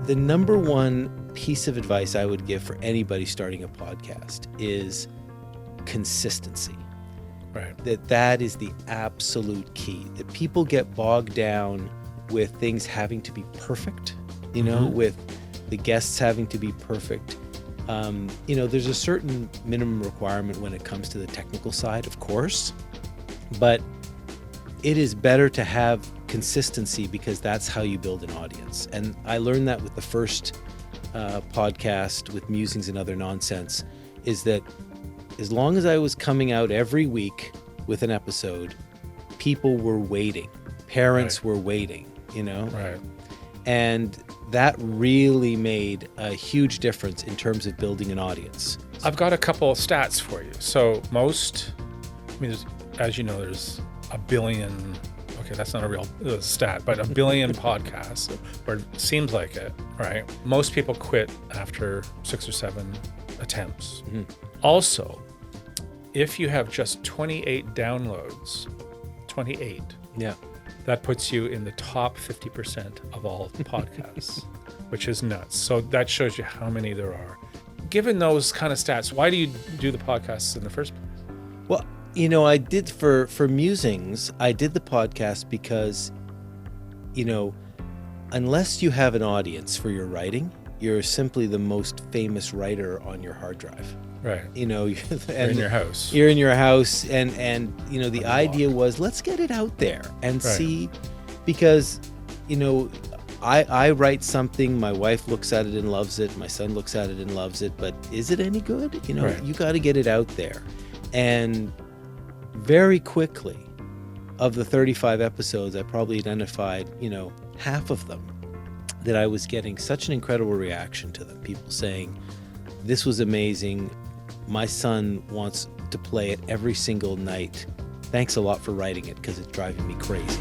The number one piece of advice I would give for anybody starting a podcast is consistency. Right. That is the absolute key. That people get bogged down with things having to be perfect, you know, with the guests having to be perfect. You know, there's a certain minimum requirement when it comes to the technical side, of course, but it is better to have consistency because that's how you build an audience. And I learned that with the first podcast with Musings and Other Nonsense, is that as long as I was coming out every week with an episode, people were waiting. Parents were waiting, you know? Right. And that really made a huge difference in terms of building an audience. I've got a couple of stats for you. So as you know, there's a billion, okay, that's not a real stat, but a billion podcasts, or it seems like it, right? Most people quit after 6 or 7 attempts. Also, if you have just 28 downloads, 28, Yeah. that puts you in the top 50% of all podcasts, which is nuts. So that shows you how many there are. Given those kind of stats, why do you do the podcasts in the first place? Well, you know, I did for Musings, I did the podcast because, you know, unless you have an audience for your writing, you're simply the most famous writer on your hard drive. Right. You know, You're in your house. You're in your house, and you know, the idea was, let's get it out there and see, because, you know, I write something, my wife looks at it and loves it, my son looks at it and loves it, but is it any good? You know, you got to get it out there. And very quickly, of the 35 episodes, I probably identified, you know, half of them that I was getting such an incredible reaction to them. People saying, this was amazing. My son wants to play it every single night. Thanks a lot for writing it because it's driving me crazy.